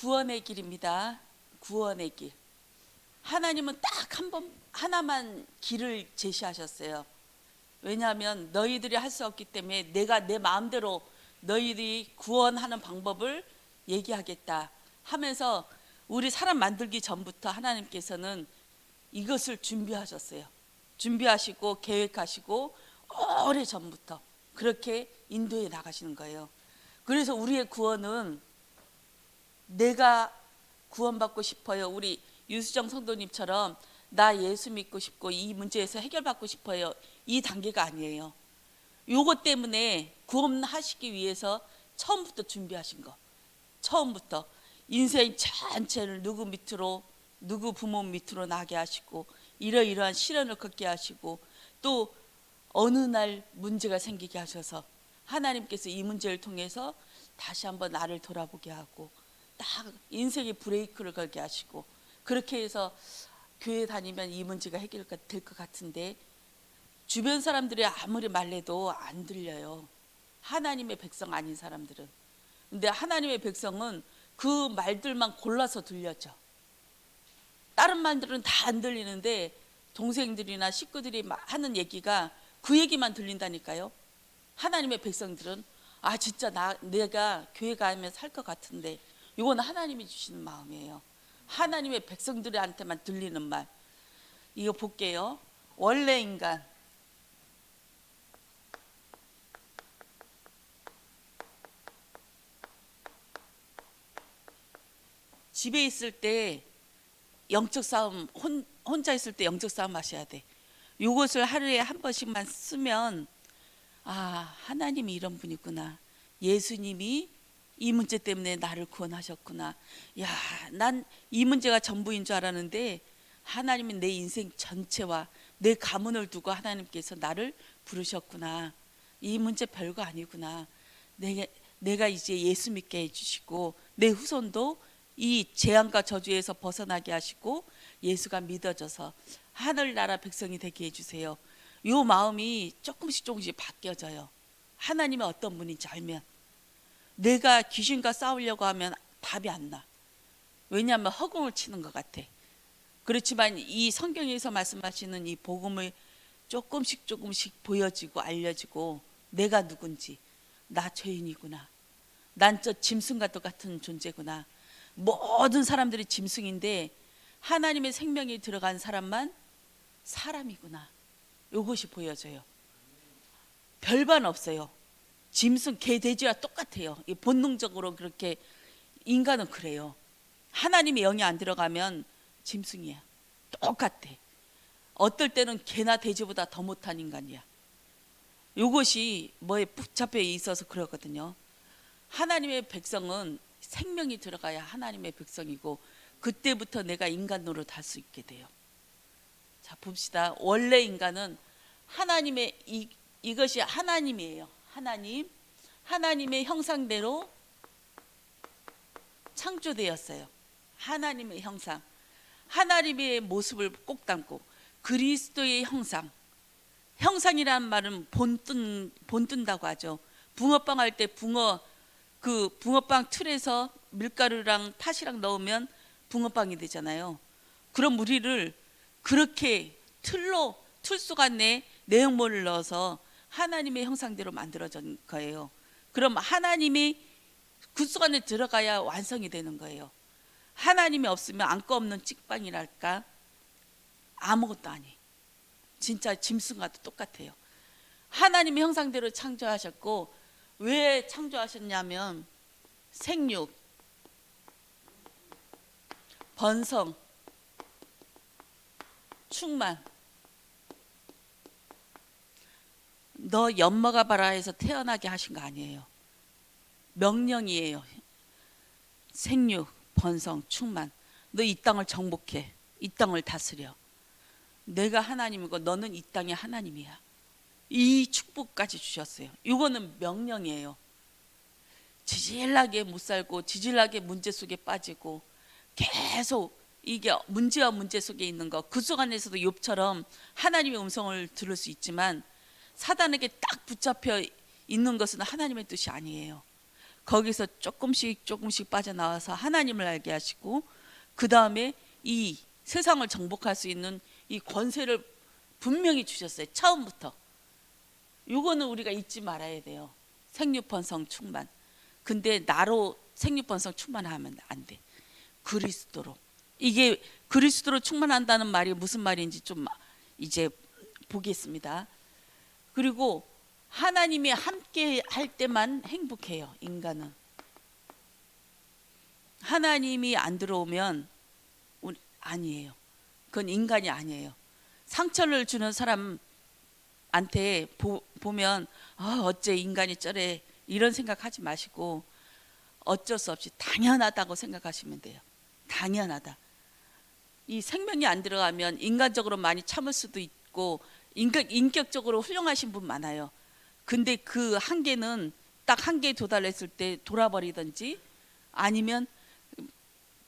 구원의 길입니다. 구원의 길. 하나님은 딱 한 번 하나만 길을 제시하셨어요. 왜냐하면 너희들이 할 수 없기 때문에 내가 내 마음대로 너희들이 구원하는 방법을 얘기하겠다 하면서 우리 사람 만들기 전부터 하나님께서는 이것을 준비하셨어요. 준비하시고 계획하시고 오래 전부터 그렇게 인도해 나가시는 거예요. 그래서 우리의 구원은 내가 구원받고 싶어요. 우리 유수정 성도님처럼 나 예수 믿고 싶고 이 문제에서 해결받고 싶어요. 이 단계가 아니에요. 요것 때문에 구원하시기 위해서 처음부터 준비하신 거. 처음부터 인생 전체를 누구 밑으로 누구 부모 밑으로 나게 하시고 이러이러한 시련을 겪게 하시고 또 어느 날 문제가 생기게 하셔서 하나님께서 이 문제를 통해서 다시 한번 나를 돌아보게 하고 딱 인생의 브레이크를 걸게 하시고 그렇게 해서 교회 다니면 이 문제가 해결될 것 같은데 주변 사람들이 아무리 말해도 안 들려요. 하나님의 백성 아닌 사람들은. 근데 하나님의 백성은 그 말들만 골라서 들렸죠. 다른 말들은 다 안 들리는데 동생들이나 식구들이 하는 얘기가 그 얘기만 들린다니까요. 하나님의 백성들은 아 진짜 내가 교회 가면 살 것 같은데 이건 하나님이 주시는 마음이에요. 하나님의 백성들한테만 들리는 말. 이거 볼게요. 원래 인간. 집에 있을 때 영적 싸움, 혼자 있을 때 영적 싸움 하셔야 돼. 이것을 하루에 한 번씩만 쓰면 아 하나님이 이런 분이구나. 예수님이 이 문제 때문에 나를 구원하셨구나. 야, 난 이 문제가 전부인 줄 알았는데 하나님은 내 인생 전체와 내 가문을 두고 하나님께서 나를 부르셨구나. 이 문제 별거 아니구나. 내가 이제 예수 믿게 해주시고 내 후손도 이 재앙과 저주에서 벗어나게 하시고 예수가 믿어져서 하늘나라 백성이 되게 해주세요. 이 마음이 조금씩 바뀌어져요. 하나님이 어떤 분인지 알면. 내가 귀신과 싸우려고 하면 답이 안 나. 왜냐하면 허공을 치는 것 같아. 그렇지만 이 성경에서 말씀하시는 이 복음을 조금씩 보여지고 알려지고 내가 누군지 나 죄인이구나. 난 저 짐승과 똑같은 존재구나. 모든 사람들이 짐승인데 하나님의 생명이 들어간 사람만 사람이구나. 이것이 보여져요. 별반 없어요. 짐승, 개, 돼지와 똑같아요. 본능적으로 그렇게 인간은 그래요. 하나님의 영이 안 들어가면 짐승이야. 똑같아. 어떨 때는 개나 돼지보다 더 못한 인간이야. 이것이 뭐에 붙잡혀 있어서 그러거든요. 하나님의 백성은 생명이 들어가야 하나님의 백성이고 그때부터 내가 인간 노릇 할 수 있게 돼요. 자 봅시다. 원래 인간은 하나님의 이것이 하나님이에요. 하나님의 형상대로 창조되었어요. 하나님의 형상, 하나님의 모습을 꼭 담고 그리스도의 형상이라는 말은 본뜬다고 하죠. 붕어빵 할 때 그 붕어빵 틀에서 밀가루랑 팥이랑 넣으면 붕어빵이 되잖아요. 그럼 우리를 그렇게 틀 속 안에 내용물을 넣어서 하나님의 형상대로 만들어진 거예요. 그럼 하나님이 그 속 안에 들어가야 완성이 되는 거예요. 하나님이 없으면 안고 없는 찍빵이랄까 아무것도 아니. 진짜 짐승과 똑같아요. 하나님의 형상대로 창조하셨고 왜 창조하셨냐면 생육, 번성, 충만. 너 엿먹어 봐라 해서 태어나게 하신 거 아니에요. 명령이에요. 생육, 번성, 충만. 너 이 땅을 정복해. 이 땅을 다스려. 내가 하나님이고 너는 이 땅의 하나님이야. 이 축복까지 주셨어요. 이거는 명령이에요. 지질하게 못 살고 지질하게 문제 속에 빠지고 계속 이게 문제와 문제 속에 있는 거. 그 속 안에서도 욥처럼 하나님의 음성을 들을 수 있지만 사단에게 딱 붙잡혀 있는 것은 하나님의 뜻이 아니에요. 거기서 조금씩 조금씩 빠져나와서 하나님을 알게 하시고, 그 다음에 이 세상을 정복할 수 있는 이 권세를 분명히 주셨어요. 처음부터. 요거는 우리가 잊지 말아야 돼요. 생육번성 충만. 근데 나로 생육번성 충만하면 안 돼. 그리스도로. 이게 그리스도로 충만한다는 말이 무슨 말인지 좀 이제 보겠습니다. 그리고 하나님이 함께 할 때만 행복해요. 인간은. 하나님이 안 들어오면 아니에요. 그건 인간이 아니에요. 상처를 주는 사람한테 보면 어째 인간이 저래 이런 생각하지 마시고 어쩔 수 없이 당연하다고 생각하시면 돼요. 당연하다. 이 생명이 안 들어가면 인간적으로 많이 참을 수도 있고 인격적으로 훌륭하신 분 많아요. 근데 그 한계는 딱 한계에 도달했을 때 돌아버리든지 아니면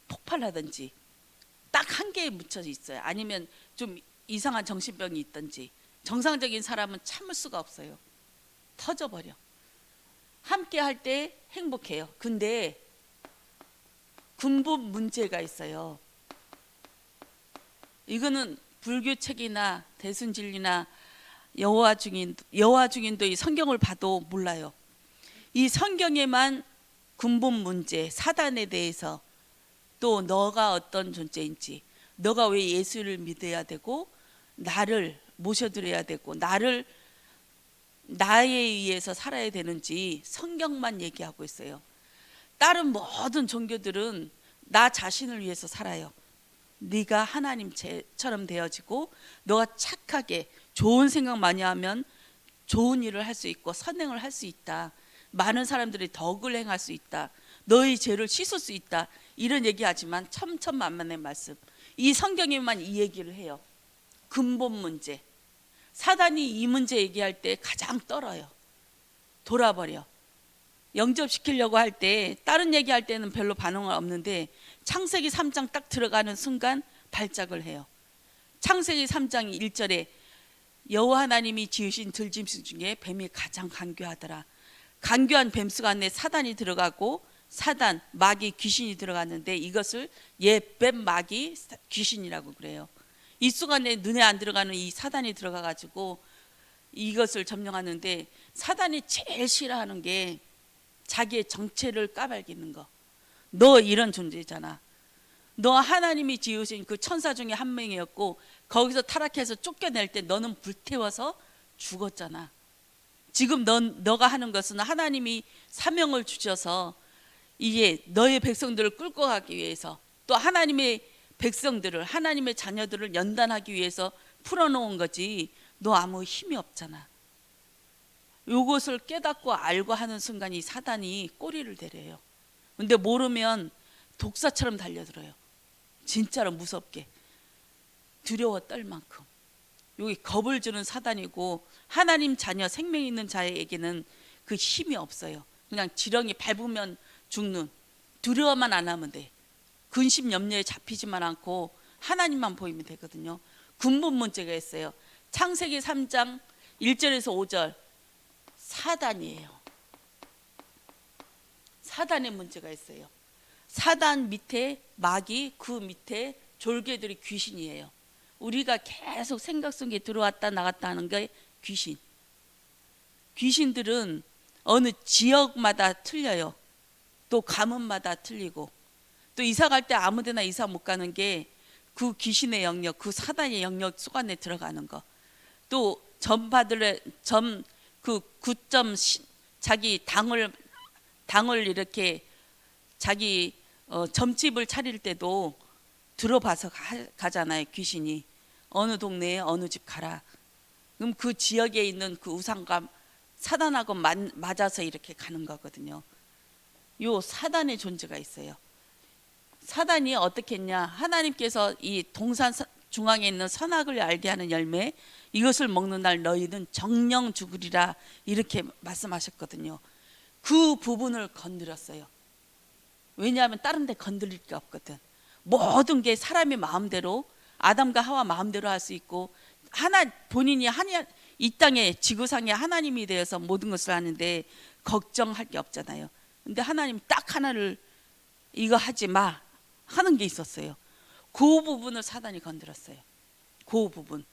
폭발하든지 딱 한계에 묻혀 있어요. 아니면 좀 이상한 정신병이 있든지. 정상적인 사람은 참을 수가 없어요. 터져버려. 함께 할 때 행복해요. 근데 근본 문제가 있어요. 이거는 불교 책이나 대순진리나 여호와 증인도 이 성경을 봐도 몰라요. 이 성경에만 근본 문제, 사단에 대해서, 또 너가 어떤 존재인지, 너가 왜 예수를 믿어야 되고 나를 모셔드려야 되고 나에 의해서 살아야 되는지 성경만 얘기하고 있어요. 다른 모든 종교들은 나 자신을 위해서 살아요. 네가 하나님처럼 되어지고 너가 착하게 좋은 생각 많이 하면 좋은 일을 할 수 있고 선행을 할 수 있다. 많은 사람들이 덕을 행할 수 있다. 너의 죄를 씻을 수 있다. 이런 얘기하지만 천천만만의 말씀. 이 성경에만 이 얘기를 해요. 근본 문제. 사단이 이 문제 얘기할 때 가장 떨어요. 돌아버려. 영접시키려고 할 때 다른 얘기할 때는 별로 반응은 없는데 창세기 3장 딱 들어가는 순간 발작을 해요. 창세기 3장 1절에 여호와 하나님이 지으신 들짐승 중에 뱀이 가장 간교하더라. 간교한 뱀수 안에 사단이 들어가고 사단, 마귀, 귀신이 들어갔는데 이것을 옛뱀, 마귀, 귀신이라고 그래요. 이 순간에 눈에 안 들어가는 이 사단이 들어가 가지고 이것을 점령하는데, 사단이 제일 싫어하는 게 자기의 정체를 까발리는 거. 너 이런 존재잖아. 너 하나님이 지으신 그 천사 중에 한 명이었고 거기서 타락해서 쫓겨낼 때 너는 불태워서 죽었잖아. 지금 너가 하는 것은 하나님이 사명을 주셔서 이게 너의 백성들을 끌고 가기 위해서, 또 하나님의 백성들을, 하나님의 자녀들을 연단하기 위해서 풀어놓은 거지. 너 아무 힘이 없잖아. 이것을 깨닫고 알고 하는 순간 이 사단이 꼬리를 내려요. 근데 모르면 독사처럼 달려들어요. 진짜로 무섭게. 두려워 떨 만큼. 여기 겁을 주는 사단이고, 하나님 자녀 생명 있는 자에게는 그 힘이 없어요. 그냥 지렁이 밟으면 죽는, 두려워만 안 하면 돼. 근심 염려에 잡히지만 않고 하나님만 보이면 되거든요. 근본 문제가 있어요. 창세기 3장 1절에서 5절 사단이에요. 사단의 문제가 있어요. 사단 밑에 마귀, 그 밑에 졸개들이 귀신이에요. 우리가 계속 생각 속에 들어왔다 나갔다 하는 게 귀신. 귀신들은 어느 지역마다 틀려요. 또 가문마다 틀리고, 또 이사 갈 때 아무데나 이사 못 가는 게 그 귀신의 영역, 그 사단의 영역 속 안에 들어가는 거. 또 그 9점 자기 당을 이렇게 자기 점집을 차릴 때도 들어봐서 가잖아요. 귀신이 어느 동네에 어느 집 가라. 그럼 그 지역에 있는 그 우상과 사단하고 맞아서 이렇게 가는 거거든요. 요 사단의 존재가 있어요. 사단이 어떻게 했냐? 하나님께서 이 동산 중앙에 있는 선악을 알게 하는 열매, 이것을 먹는 날 너희는 정령 죽으리라, 이렇게 말씀하셨거든요. 그 부분을 건드렸어요. 왜냐하면 다른 데 건드릴 게 없거든. 모든 게 사람의 마음대로, 아담과 하와 마음대로 할 수 있고, 본인이 이 땅에 지구상의 하나님이 되어서 모든 것을 하는데 걱정할 게 없잖아요. 근데 하나님 딱 하나를 이거 하지 마 하는 게 있었어요. 그 부분을 사단이 건드렸어요. 그 부분.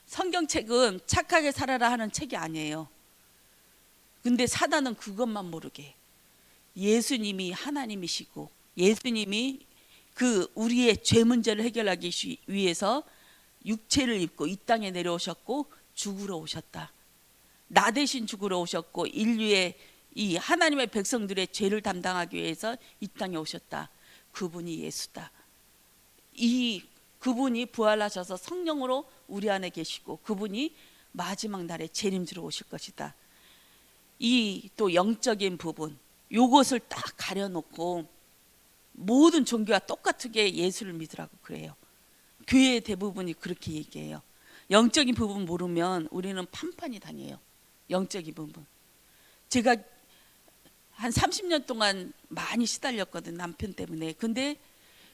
성경책은 착하게 살아라 하는 책이 아니에요. 근데 사단은 그것만 모르게 해요. 예수님이 하나님이시고 예수님이 그 우리의 죄 문제를 해결하기 위해서 육체를 입고 이 땅에 내려오셨고 죽으러 오셨다. 나 대신 죽으러 오셨고 인류의 이 하나님의 백성들의 죄를 담당하기 위해서 이 땅에 오셨다. 그분이 예수다. 이 그분이 부활하셔서 성령으로 우리 안에 계시고 그분이 마지막 날에 재림지로 오실 것이다. 이 또 영적인 부분 요것을 딱 가려놓고 모든 종교와 똑같게 예수를 믿으라고 그래요. 교회의 대부분이 그렇게 얘기해요. 영적인 부분 모르면 우리는 판판이 다녀요. 영적인 부분. 제가 한 30년 동안 많이 시달렸거든, 남편 때문에. 근데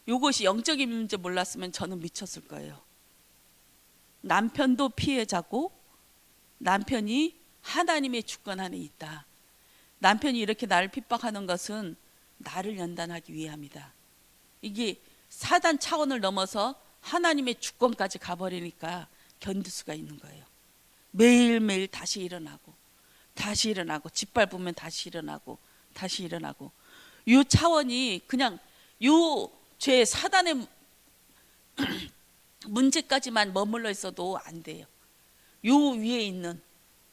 요것이 영적인 문제 몰랐으면 저는 미쳤을 거예요. 남편도 피해자고 남편이 하나님의 주권 안에 있다. 남편이 이렇게 나를 핍박하는 것은 나를 연단하기 위함이다. 이게 사단 차원을 넘어서 하나님의 주권까지 가버리니까 견딜 수가 있는 거예요. 매일매일 다시 일어나고 다시 일어나고 짓밟으면 다시 일어나고 다시 일어나고 요 차원이 그냥 요 죄 사단의 문제까지만 머물러 있어도 안 돼요. 요 위에 있는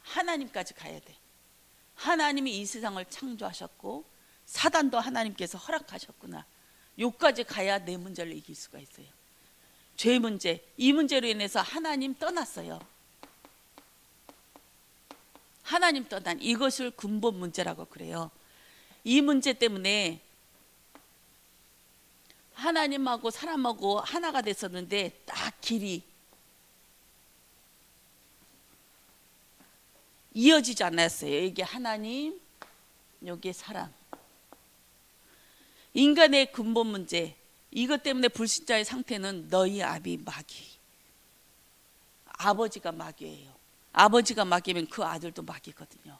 하나님까지 가야 돼. 하나님이 이 세상을 창조하셨고 사단도 하나님께서 허락하셨구나. 요까지 가야 내 문제를 이길 수가 있어요. 죄 문제, 이 문제로 인해서 하나님 떠났어요. 하나님 떠난 이것을 근본 문제라고 그래요. 이 문제 때문에 하나님하고 사람하고 하나가 됐었는데 딱 길이 이어지지 않았어요. 이게 하나님, 여기 사람. 인간의 근본 문제, 이것 때문에 불신자의 상태는 너희 아비 마귀. 아버지가 마귀예요. 아버지가 마귀면 그 아들도 마귀거든요.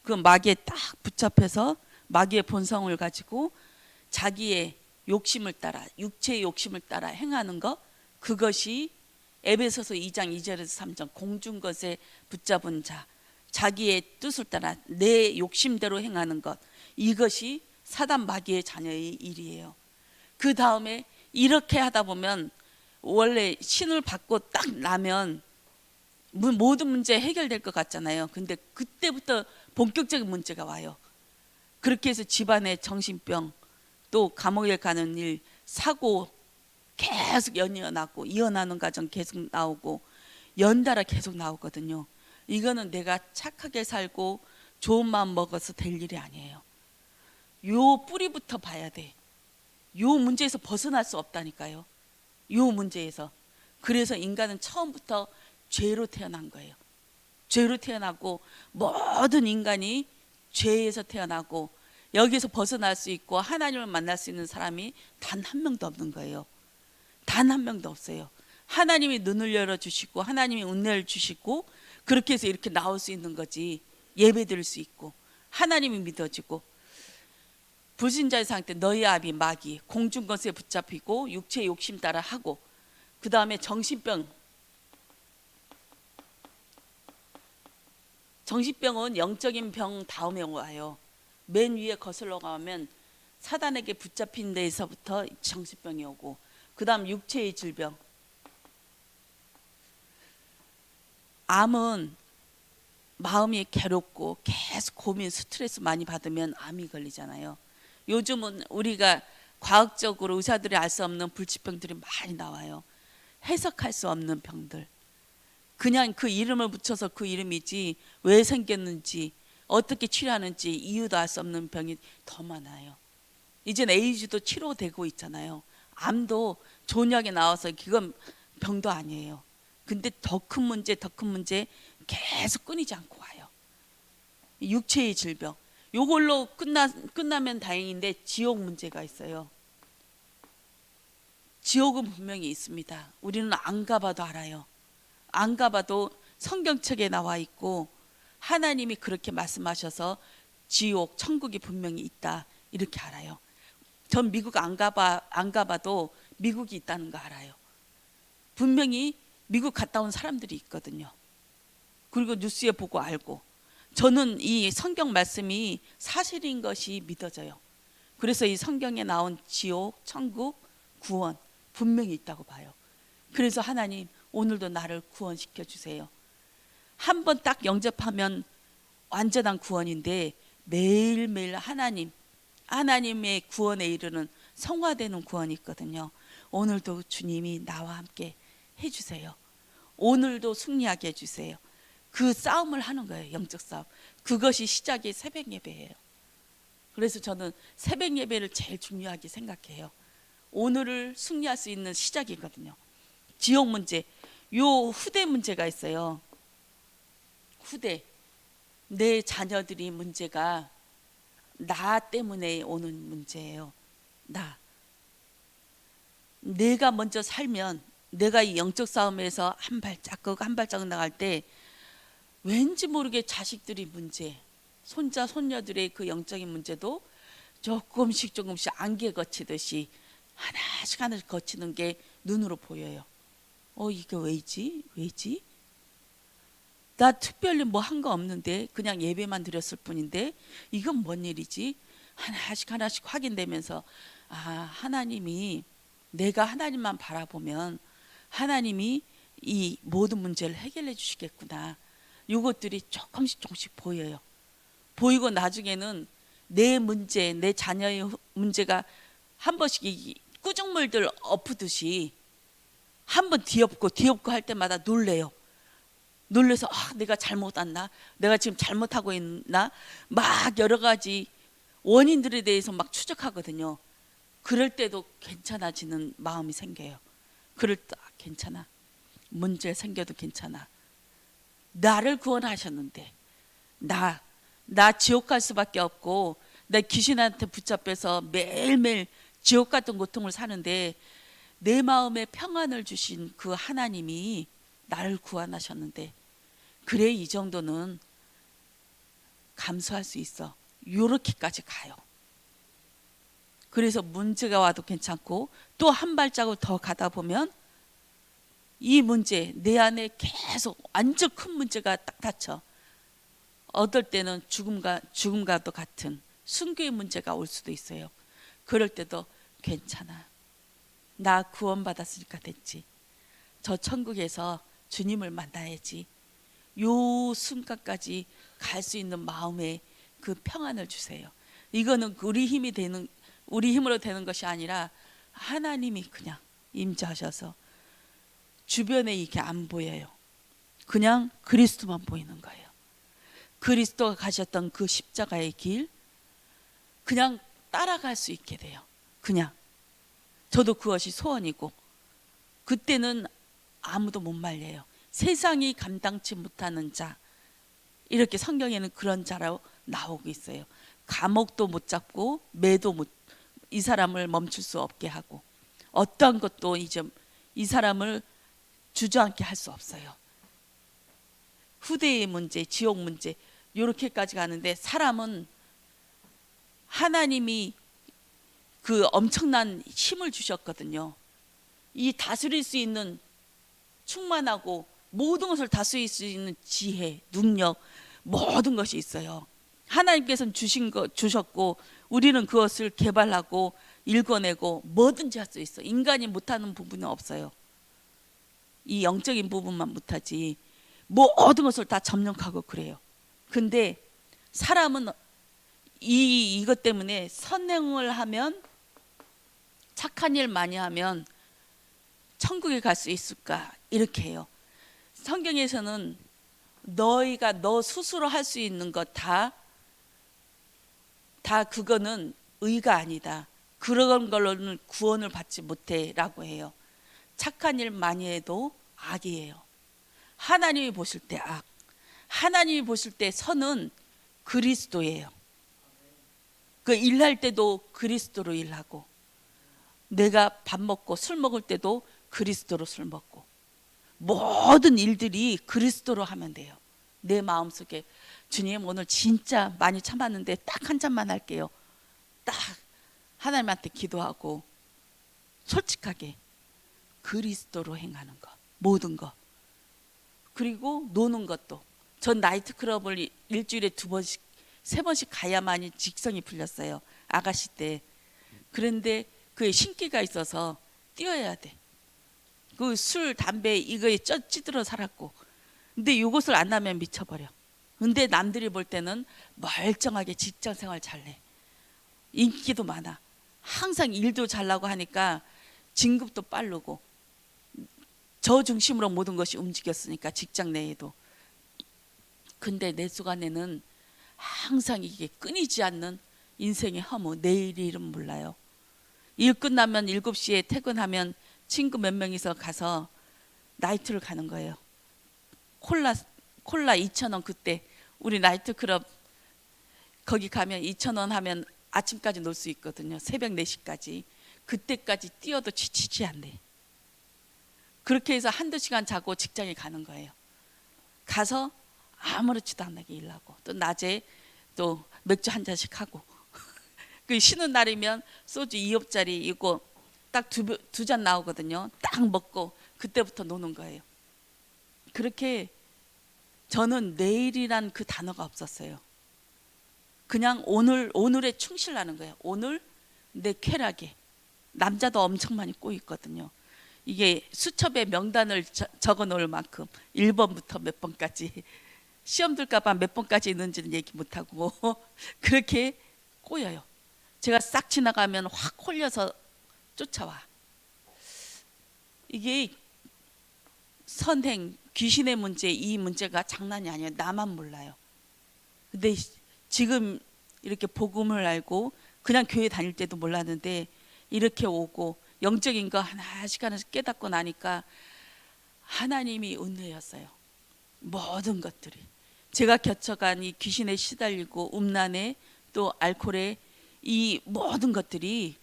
그 마귀에 딱 붙잡혀서 마귀의 본성을 가지고 자기의 욕심을 따라, 육체의 욕심을 따라 행하는 것, 그것이 에베소서 2장 2절에서 3절 공중 것에 붙잡은 자, 자기의 뜻을 따라 내 욕심대로 행하는 것, 이것이 사단 마귀의 자녀의 일이에요. 그 다음에 이렇게 하다 보면 원래 신을 받고 딱 나면 모든 문제 해결될 것 같잖아요. 근데 그때부터 본격적인 문제가 와요. 그렇게 해서 집안의 정신병, 또 감옥에 가는 일, 사고 계속 이어나고 이어나는 과정 계속 나오고 연달아 계속 나오거든요. 이거는 내가 착하게 살고 좋은 마음 먹어서 될 일이 아니에요. 요 뿌리부터 봐야 돼. 요 문제에서 벗어날 수 없다니까요. 요 문제에서. 그래서 인간은 처음부터 죄로 태어난 거예요. 죄로 태어나고 모든 인간이 죄에서 태어나고 여기서 벗어날 수 있고 하나님을 만날 수 있는 사람이 단 한 명도 없는 거예요. 단 한 명도 없어요. 하나님이 눈을 열어주시고 하나님이 은혜를 주시고 그렇게 해서 이렇게 나올 수 있는 거지. 예배 드릴 수 있고 하나님이 믿어지고. 불신자의 상태, 너희 아비 마귀, 공중 것에 붙잡히고 육체의 욕심 따라 하고, 그 다음에 정신병은 영적인 병 다음에 와요. 맨 위에 거슬러 가면 사단에게 붙잡힌 데에서부터 정신병이 오고, 그 다음 육체의 질병. 암은 마음이 괴롭고 계속 고민, 스트레스 많이 받으면 암이 걸리잖아요. 요즘은 우리가 과학적으로 의사들이 알 수 없는 불치병들이 많이 나와요. 해석할 수 없는 병들. 그냥 그 이름을 붙여서 그 이름이지 왜 생겼는지 어떻게 치료하는지 이유도 알 수 없는 병이 더 많아요. 이제는 에이즈도 치료되고 있잖아요. 암도 좋은 약이 나와서 그건 병도 아니에요. 근데 더 큰 문제 계속 끊이지 않고 와요. 육체의 질병. 요걸로 끝나면 다행인데 지옥 문제가 있어요. 지옥은 분명히 있습니다. 우리는 안 가봐도 알아요. 안 가봐도 성경책에 나와 있고 하나님이 그렇게 말씀하셔서 지옥, 천국이 분명히 있다 이렇게 알아요. 전 미국 안 가봐도 미국이 있다는 거 알아요. 분명히 미국 갔다 온 사람들이 있거든요. 그리고 뉴스에 보고 알고, 저는 이 성경 말씀이 사실인 것이 믿어져요. 그래서 이 성경에 나온 지옥, 천국, 구원 분명히 있다고 봐요. 그래서 하나님 오늘도 나를 구원시켜 주세요. 한 번 딱 영접하면 완전한 구원인데 매일매일 하나님의 구원에 이르는 성화되는 구원이 있거든요. 오늘도 주님이 나와 함께 해주세요. 오늘도 승리하게 해주세요. 그 싸움을 하는 거예요. 영적 싸움. 그것이 시작이 새벽 예배예요. 그래서 저는 새벽 예배를 제일 중요하게 생각해요. 오늘을 승리할 수 있는 시작이거든요. 지옥 문제, 요 후대 문제가 있어요. 후대, 내 자녀들이 문제가 나 때문에 오는 문제예요. 내가 먼저 살면, 내가 이 영적 싸움에서 한 발자국 나갈 때 왠지 모르게 자식들이 문제, 손자 손녀들의 그 영적인 문제도 조금씩 안개 거치듯이 하나씩 거치는 게 눈으로 보여요. 이게 왜지? 나 특별히 뭐 한 거 없는데 그냥 예배만 드렸을 뿐인데 이건 뭔 일이지? 하나씩 확인되면서 하나님이, 내가 하나님만 바라보면 하나님이 이 모든 문제를 해결해 주시겠구나. 이것들이 조금씩 보여요. 보이고 나중에는 내 문제, 내 자녀의 문제가 한 번씩 이 꾸중물들 엎으듯이 한 번 뒤엎고 할 때마다 놀래서 내가 잘못 왔나? 내가 지금 잘못하고 있나? 막 여러 가지 원인들에 대해서 막 추적하거든요. 그럴 때도 괜찮아지는 마음이 생겨요. 그럴 때 괜찮아. 문제 생겨도 괜찮아. 나를 구원하셨는데 나 지옥 갈 수밖에 없고 내 귀신한테 붙잡혀서 매일매일 지옥 같은 고통을 사는데 내 마음에 평안을 주신 그 하나님이 나를 구원하셨는데 그래, 이 정도는 감수할 수 있어. 요렇게까지 가요. 그래서 문제가 와도 괜찮고 또 한 발자국 더 가다 보면 이 문제, 내 안에 계속 완전 큰 문제가 딱 닫혀. 어떨 때는 죽음과도 같은 순교의 문제가 올 수도 있어요. 그럴 때도 괜찮아. 나 구원받았으니까 됐지. 저 천국에서 주님을 만나야지. 요 순간까지 갈 수 있는 마음의 그 평안을 주세요. 이거는 우리 힘으로 되는 것이 아니라 하나님이 그냥 임재하셔서 주변에 이게 안 보여요. 그냥 그리스도만 보이는 거예요. 그리스도가 가셨던 그 십자가의 길 그냥 따라갈 수 있게 돼요. 그냥 저도 그것이 소원이고, 그때는 아무도 못 말려요. 세상이 감당치 못하는 자, 이렇게 성경에는 그런 자라고 나오고 있어요. 감옥도 못 잡고 매도 이 사람을 멈출 수 없게 하고 어떠한 것도 이제 이 사람을 주저앉게 할 수 없어요. 후대의 문제, 지옥 문제 이렇게까지 가는데, 사람은 하나님이 그 엄청난 힘을 주셨거든요. 이 다스릴 수 있는, 충만하고 모든 것을 다스릴 수 있는 지혜, 능력, 모든 것이 있어요. 하나님께서는 주셨고 우리는 그것을 개발하고 읽어내고 뭐든지 할 수 있어. 인간이 못하는 부분은 없어요. 이 영적인 부분만 못하지 모든 것을 다 점령하고 그래요. 근데 사람은 이것 때문에 선행을 하면, 착한 일 많이 하면 천국에 갈 수 있을까 이렇게 해요. 성경에서는 너희가 너 스스로 할 수 있는 것 다 그거는 의가 아니다. 그런 걸로는 구원을 받지 못해 라고 해요. 착한 일 많이 해도 악이에요. 하나님이 보실 때 악, 하나님이 보실 때 선은 그리스도예요. 그 일할 때도 그리스도로 일하고, 내가 밥 먹고 술 먹을 때도 그리스도로 술 먹고, 모든 일들이 그리스도로 하면 돼요. 내 마음속에 주님 오늘 진짜 많이 참았는데 딱 한 잔만 할게요. 딱 하나님한테 기도하고 솔직하게 그리스도로 행하는 것, 모든 것. 그리고 노는 것도, 전 나이트클럽을 일주일에 2번씩 3번씩 가야만이 직성이 풀렸어요, 아가씨 때. 그런데 그에 신기가 있어서 뛰어야 돼. 그 술, 담배 이거에 찌들어 살았고, 근데 이것을 안 하면 미쳐버려. 근데 남들이 볼 때는 멀쩡하게 직장 생활 잘해, 인기도 많아, 항상 일도 잘나고 하니까 진급도 빠르고, 저 중심으로 모든 것이 움직였으니까 직장 내에도. 근데 내 속안에는 항상 이게 끊이지 않는 인생의 허무, 내일 일은 몰라요. 일 끝나면 7시에 퇴근하면 친구 몇 명이서 가서 나이트를 가는 거예요. 콜라 2,000원. 그때 우리 나이트클럽 거기 가면 2,000원 하면 아침까지 놀 수 있거든요. 새벽 4시까지. 그때까지 뛰어도 지치지 않네. 그렇게 해서 1~2시간 자고 직장에 가는 거예요. 가서 아무렇지도 않게 일하고, 또 낮에 또 맥주 한 잔씩 하고 그 쉬는 날이면 소주 2호짜리 이거 딱 두 잔 나오거든요. 딱 먹고 그때부터 노는 거예요. 그렇게 저는 내일이란 그 단어가 없었어요. 그냥 오늘에 충실하는 거예요. 오늘 내 쾌락에. 남자도 엄청 많이 꼬이거든요. 이게 수첩에 명단을 적어 놓을 만큼 1번부터 몇 번까지, 시험 들까봐 몇 번까지 있는지는 얘기 못하고 그렇게 꼬여요. 제가 싹 지나가면 확 홀려서 쫓아와. 이게 선행, 귀신의 문제, 이 문제가 장난이 아니에요. 나만 몰라요. 근데 지금 이렇게 복음을 알고 그냥 교회 다닐 때도 몰랐는데 이렇게 오고 영적인 거 하나씩 하나씩 깨닫고 나니까 하나님이 은혜였어요. 모든 것들이. 제가 겪어간 이 귀신에 시달리고 음란에 또 알코올에 이 모든 것들이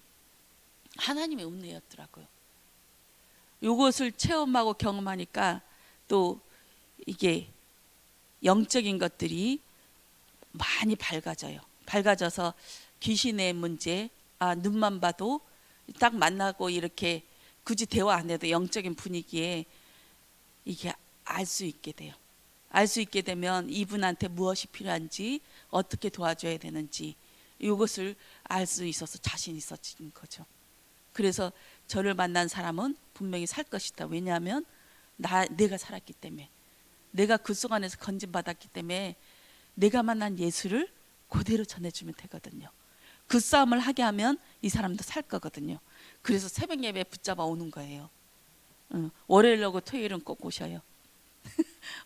하나님의 은혜였더라고요. 이것을 체험하고 경험하니까 또 이게 영적인 것들이 많이 밝아져서 귀신의 문제, 눈만 봐도 딱 만나고 이렇게 굳이 대화 안 해도 영적인 분위기에 이게 알 수 있게 돼요. 알 수 있게 되면 이분한테 무엇이 필요한지, 어떻게 도와줘야 되는지 이것을 알 수 있어서 자신 있어진 거죠. 그래서 저를 만난 사람은 분명히 살 것이다. 왜냐하면 내가 살았기 때문에, 내가 그 속 안에서 건진받았기 때문에 내가 만난 예수를 그대로 전해주면 되거든요. 그 싸움을 하게 하면 이 사람도 살 거거든요. 그래서 새벽 예배 붙잡아 오는 거예요. 월요일하고 토요일은 꼭 오셔요.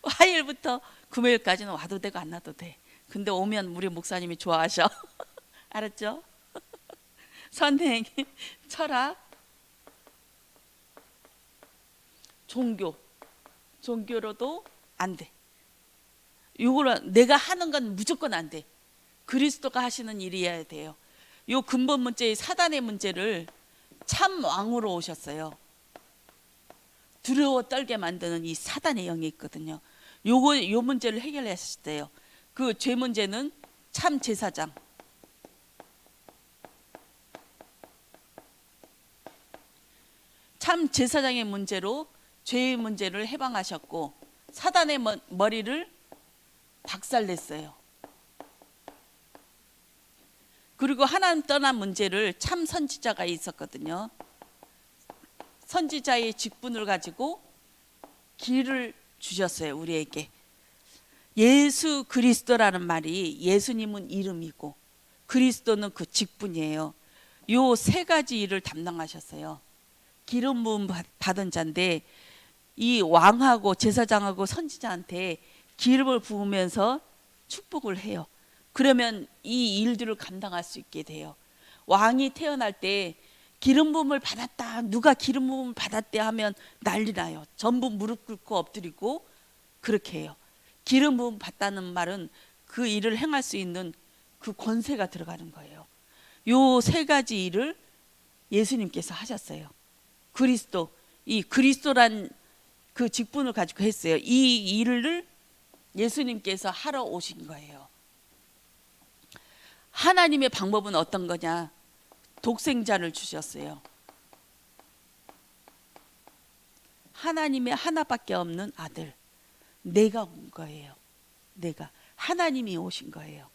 화요일부터 금요일까지는 와도 되고 안 와도 돼. 근데 오면 우리 목사님이 좋아하셔. 알았죠? 선행, 철학, 종교로도 안 돼. 이거는 내가 하는 건 무조건 안 돼. 그리스도가 하시는 일이어야 돼요. 요 근본 문제의 사단의 문제를 참 왕으로 오셨어요. 두려워 떨게 만드는 이 사단의 영이 있거든요. 요 문제를 해결하셨을 때요. 그 죄 문제는 참 제사장. 참 제사장의 문제로 죄의 문제를 해방하셨고, 사단의 머리를 박살냈어요. 그리고 하나님 떠난 문제를 참 선지자가 있었거든요. 선지자의 직분을 가지고 길을 주셨어요, 우리에게. 예수 그리스도라는 말이, 예수님은 이름이고 그리스도는 그 직분이에요. 요 3가지 일을 담당하셨어요. 기름 부음 받은 자인데, 이 왕하고 제사장하고 선지자한테 기름을 부으면서 축복을 해요. 그러면 이 일들을 감당할 수 있게 돼요. 왕이 태어날 때 기름 부음을 받았다, 누가 기름 부음을 받았대 하면 난리 나요. 전부 무릎 꿇고 엎드리고 그렇게 해요. 기름 부음 받다는 말은 그 일을 행할 수 있는 그 권세가 들어가는 거예요. 요 3가지 일을 예수님께서 하셨어요. 이 그리스도란 그 직분을 가지고 했어요. 이 일을 예수님께서 하러 오신 거예요. 하나님의 방법은 어떤 거냐? 독생자를 주셨어요. 하나님의 하나밖에 없는 아들, 내가 온 거예요. 내가, 하나님이 오신 거예요.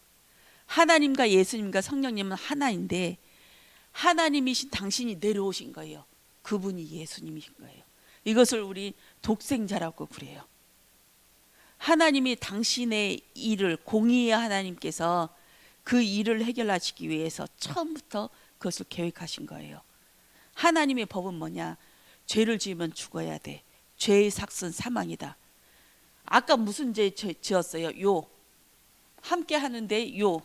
하나님과 예수님과 성령님은 하나인데 하나님이신 당신이 내려오신 거예요. 그분이 예수님이신 거예요. 이것을 우리 독생자라고 그래요. 하나님이 당신의 일을, 공의의 하나님께서 그 일을 해결하시기 위해서 처음부터 그것을 계획하신 거예요. 하나님의 법은 뭐냐? 죄를 지으면 죽어야 돼. 죄의 삭은 사망이다. 아까 무슨 죄 지었어요? 요. 함께 하는데 요.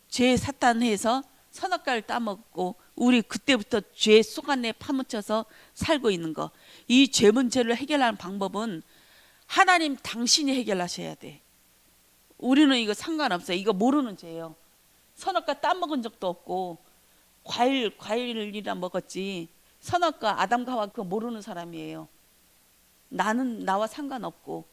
죄 사탄해서 선악과를 따먹고 우리 그때부터 죄 속 안에 파묻혀서 살고 있는 거. 이 죄 문제를 해결하는 방법은 하나님 당신이 해결하셔야 돼. 우리는 이거 상관없어요. 이거 모르는 죄예요. 선악과 따먹은 적도 없고 과일이나 먹었지. 선악과 아담과 하와 그거 모르는 사람이에요. 나는 나와 상관없고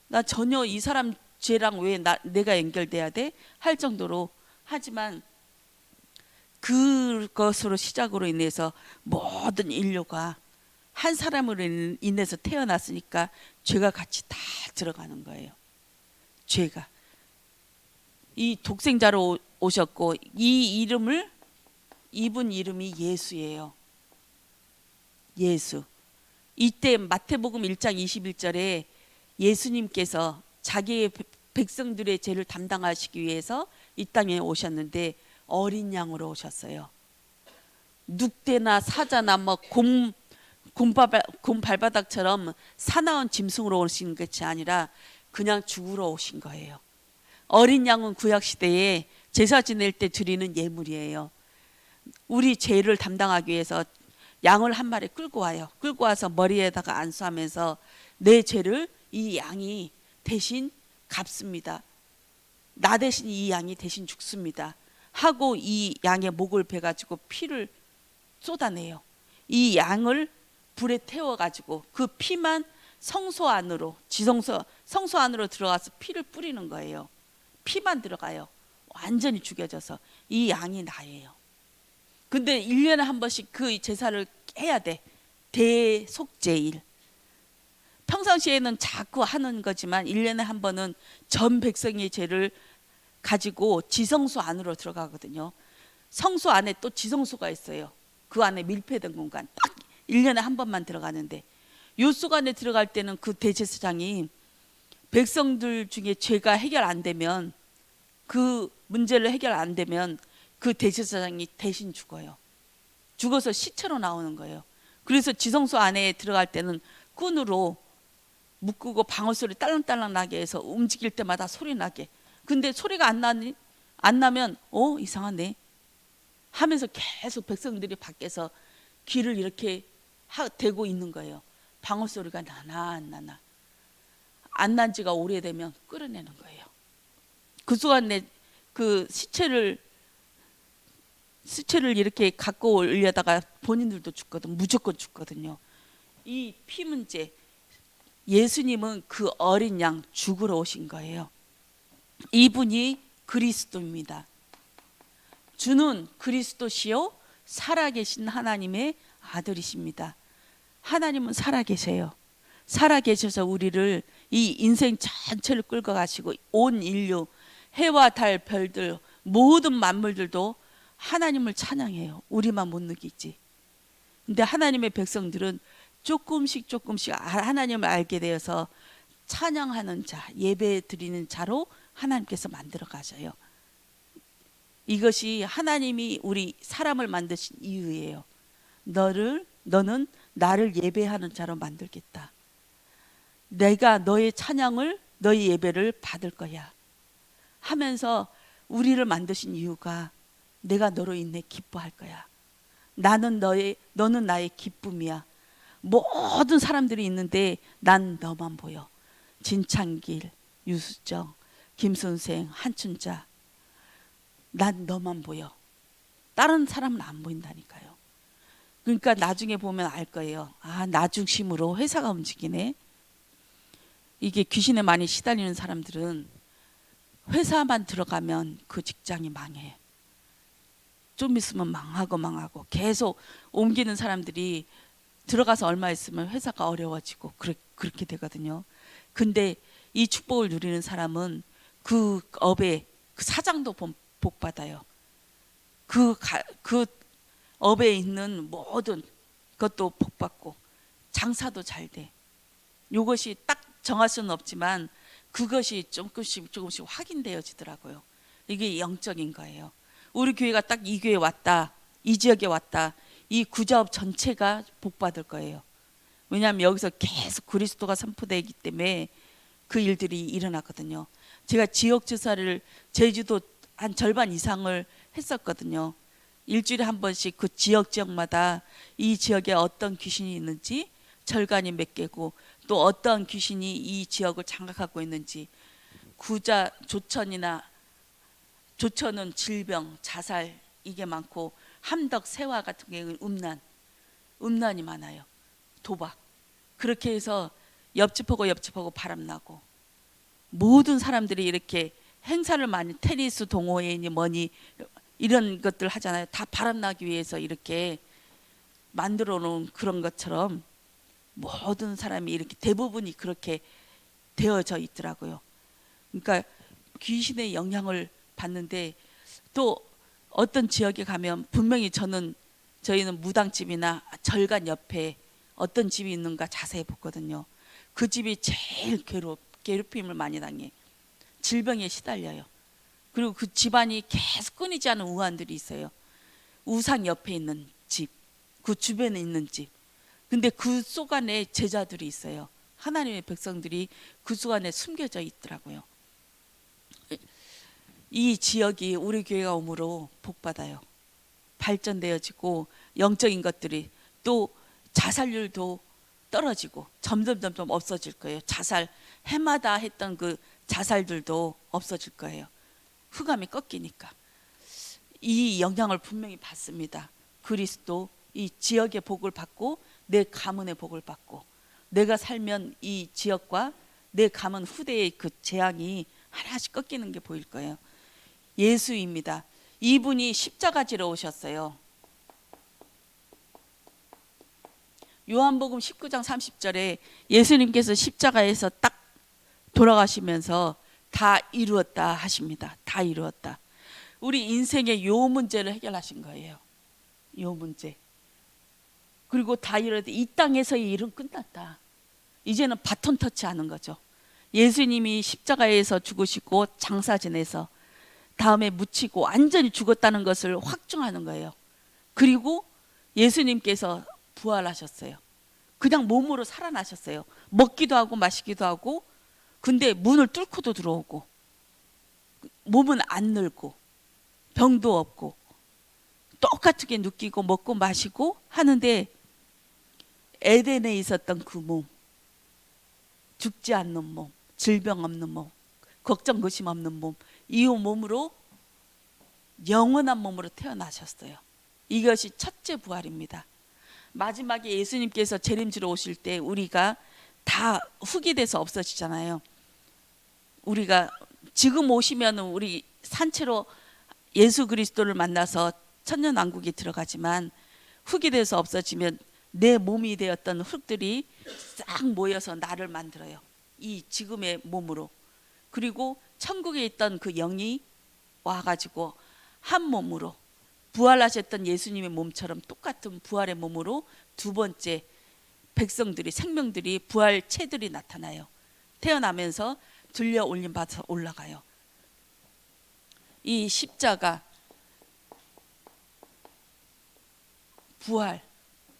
나 전혀 이 사람 죄랑 왜 내가 연결돼야 돼? 할 정도로. 하지만 그것으로 시작으로 인해서 모든 인류가 한 사람으로 인해서 태어났으니까 죄가 같이 다 들어가는 거예요. 죄가. 이 독생자로 오셨고 이 이름을, 이분 이름이 예수예요. 예수. 이때 마태복음 1장 21절에 예수님께서 자기의 백성들의 죄를 담당하시기 위해서 이 땅에 오셨는데 어린 양으로 오셨어요. 늑대나 사자나 뭐 곰 발바닥처럼 사나운 짐승으로 오신 것이 아니라 그냥 죽으러 오신 거예요. 어린 양은 구약 시대에 제사 지낼 때 드리는 예물이에요. 우리 죄를 담당하기 위해서 양을 한 마리 끌고 와요. 끌고 와서 머리에다가 안수하면서 내 죄를 이 양이 대신 갚습니다. 나 대신 이 양이 대신 죽습니다. 하고 이 양의 목을 베가지고 피를 쏟아내요. 이 양을 불에 태워가지고 그 피만 성소 안으로, 성소 안으로 들어가서 피를 뿌리는 거예요. 피만 들어가요. 완전히 죽여져서. 이 양이 나예요. 근데 1년에 한 번씩 그 제사를 해야 돼. 대속죄일. 평상시에는 자꾸 하는 거지만 1년에 한 번은 전 백성의 죄를 가지고 지성소 안으로 들어가거든요. 성소 안에 또 지성소가 있어요. 그 안에 밀폐된 공간. 딱 1년에 한 번만 들어가는데 요 속 안에 들어갈 때는 그 대제사장이 백성들 중에 죄가 해결 안 되면, 그 문제를 해결 안 되면 그 대제사장이 대신 죽어요. 죽어서 시체로 나오는 거예요. 그래서 지성소 안에 들어갈 때는 끈으로 묶고 방울소리 딸랑딸랑 나게 해서 움직일 때마다 소리 나게. 근데 소리가 안 나면 이상하네 하면서 계속 백성들이 밖에서 귀를 이렇게 대고 있는 거예요. 방울소리가 나나 안 나나. 안 난 지가 오래되면 끌어내는 거예요. 그 순간에 그 시체를 이렇게 갖고 올려다가 본인들도 죽거든. 무조건 죽거든요. 이 피 문제. 예수님은 그 어린 양 죽으러 오신 거예요. 이분이 그리스도입니다. 주는 그리스도시요 살아계신 하나님의 아들이십니다. 하나님은 살아계세요. 살아계셔서 우리를, 이 인생 전체를 끌고 가시고 온 인류, 해와 달, 별들, 모든 만물들도 하나님을 찬양해요. 우리만 못 느끼지. 근데 하나님의 백성들은 조금씩 하나님을 알게 되어서 찬양하는 자, 예배 드리는 자로 하나님께서 만들어 가셔요. 이것이 하나님이 우리 사람을 만드신 이유예요. 너는 나를 예배하는 자로 만들겠다. 내가 너의 찬양을, 너의 예배를 받을 거야 하면서 우리를 만드신 이유가 내가 너로 인해 기뻐할 거야. 너는 나의 기쁨이야. 모든 사람들이 있는데 난 너만 보여. 진창길, 유수정, 김선생, 한춘자, 난 너만 보여. 다른 사람은 안 보인다니까요. 그러니까 나중에 보면 알 거예요. 나 중심으로 회사가 움직이네. 이게 귀신에 많이 시달리는 사람들은 회사만 들어가면 그 직장이 망해. 좀 있으면 망하고 계속 옮기는 사람들이 들어가서 얼마 있으면 회사가 어려워지고 그렇게 되거든요. 근데 이 축복을 누리는 사람은 그 업에 그 사장도 복 받아요. 그 업에 있는 모든 것도 복 받고 장사도 잘 돼. 이것이 딱 정할 수는 없지만 그것이 조금씩 확인되어지더라고요. 이게 영적인 거예요. 우리 교회가 딱 이 교회에 왔다, 이 지역에 왔다, 이 구자업 전체가 복 받을 거예요. 왜냐하면 여기서 계속 그리스도가 선포되기 때문에 그 일들이 일어났거든요. 제가 지역 주사를 제주도 한 절반 이상을 했었거든요. 일주일에 한 번씩 그 지역마다 이 지역에 어떤 귀신이 있는지, 절간이 몇 개고 또 어떤 귀신이 이 지역을 장악하고 있는지, 조천은 질병, 자살 이게 많고, 함덕, 세화 같은 경우는 음란이 많아요. 도박. 그렇게 해서 옆집하고 바람나고, 모든 사람들이 이렇게 행사를 많이, 테니스 동호회니 뭐니 이런 것들 하잖아요. 다 바람나기 위해서 이렇게 만들어 놓은 그런 것처럼 모든 사람이 이렇게 대부분이 그렇게 되어져 있더라고요. 그러니까 귀신의 영향을 받는데, 또 어떤 지역에 가면 분명히 저희는 무당집이나 절간 옆에 어떤 집이 있는가 자세히 보거든요. 그 집이 제일 괴롭힘을 많이 당해. 질병에 시달려요. 그리고 그 집안이 계속 끊이지 않은 우환들이 있어요. 우상 옆에 있는 집, 그 주변에 있는 집. 근데 그 속 안에 제자들이 있어요. 하나님의 백성들이 그 속 안에 숨겨져 있더라고요. 이 지역이 우리 교회가 오므로 복받아요. 발전되어지고 영적인 것들이, 또 자살률도 떨어지고 점점 없어질 거예요. 해마다 했던 그 자살들도 없어질 거예요. 흑암이 꺾이니까. 이 영향을 분명히 받습니다. 그리스도 이 지역의 복을 받고 내 가문의 복을 받고, 내가 살면 이 지역과 내 가문 후대의 그 재앙이 하나씩 꺾이는 게 보일 거예요. 예수입니다. 이분이 십자가 지러 오셨어요. 요한복음 19장 30절에 예수님께서 십자가에서 딱 돌아가시면서 다 이루었다 하십니다. 다 이루었다. 우리 인생의 요 문제를 해결하신 거예요. 요 문제. 그리고 다 이루었다. 이 땅에서의 일은 끝났다. 이제는 바톤 터치하는 거죠. 예수님이 십자가에서 죽으시고 장사 지내서 다음에 묻히고 완전히 죽었다는 것을 확증하는 거예요. 그리고 예수님께서 부활하셨어요. 그냥 몸으로 살아나셨어요. 먹기도 하고 마시기도 하고, 근데 문을 뚫고도 들어오고, 몸은 안 늙고 병도 없고 똑같게 느끼고 먹고 마시고 하는데, 에덴에 있었던 그 몸, 죽지 않는 몸, 질병 없는 몸, 걱정 근심 없는 몸, 이 몸으로 영원한 몸으로 태어나셨어요. 이것이 첫째 부활입니다. 마지막에 예수님께서 재림지러 오실 때 우리가 다 흙이 돼서 없어지잖아요. 우리가 지금 오시면 우리 산채로 예수 그리스도를 만나서 천년왕국에 들어가지만, 흙이 돼서 없어지면 내 몸이 되었던 흙들이 싹 모여서 나를 만들어요. 이 지금의 몸으로. 그리고 천국에 있던 그 영이 와가지고 한 몸으로 부활하셨던 예수님의 몸처럼 똑같은 부활의 몸으로 두 번째 백성들이, 생명들이, 부활체들이 나타나요. 태어나면서 들려 올림 받아서 올라가요. 이 십자가, 부활,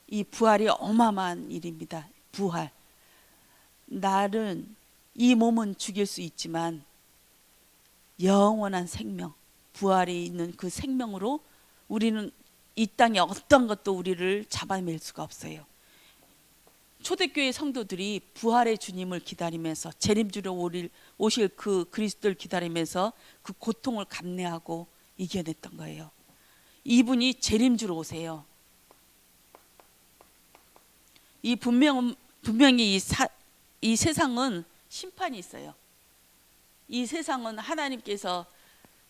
이 부활이 어마어마한 일입니다. 부활. 이 몸은 죽일 수 있지만 영원한 생명, 부활이 있는 그 생명으로 우리는 이 땅에 어떤 것도 우리를 잡아낼 수가 없어요. 초대교회 성도들이 부활의 주님을 기다리면서, 재림주러 오실 그 그리스도를 기다리면서 그 고통을 감내하고 이겨냈던 거예요. 이분이 재림주러 오세요. 이 분명히 이 세상은 심판이 있어요. 이 세상은 하나님께서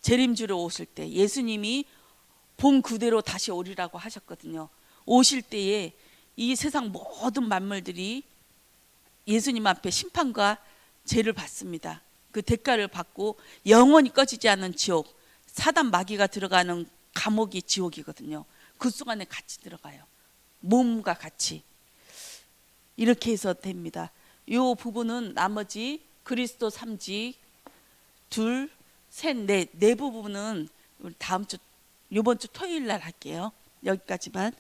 재림주로 오실 때 예수님이 본 그대로 다시 오리라고 하셨거든요. 오실 때에 이 세상 모든 만물들이 예수님 앞에 심판과 죄를 받습니다. 그 대가를 받고 영원히 꺼지지 않는 지옥, 사단 마귀가 들어가는 감옥이 지옥이거든요. 그 속 안에 같이 들어가요. 몸과 같이. 이렇게 해서 됩니다. 이 부분은 나머지 그리스도 삼직 둘, 셋, 네 부분은 다음 주 이번 주 토요일 날 할게요. 여기까지만.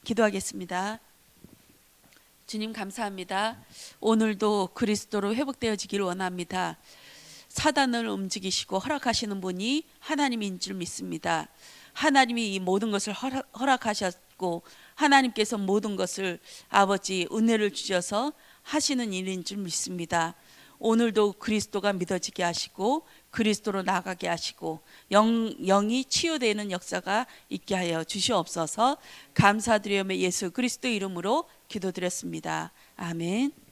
기도하겠습니다. 주님 감사합니다. 오늘도 그리스도로 회복되어지기를 원합니다. 사단을 움직이시고 허락하시는 분이 하나님인 줄 믿습니다. 하나님이 이 모든 것을 허락하셨고 하나님께서 모든 것을 아버지 은혜를 주셔서 하시는 일인 줄 믿습니다. 오늘도 그리스도가 믿어지게 하시고 그리스도로 나가게 하시고 영이 치유되는 역사가 있게 하여 주시옵소서. 감사드리며 예수 그리스도 이름으로 기도드렸습니다. 아멘.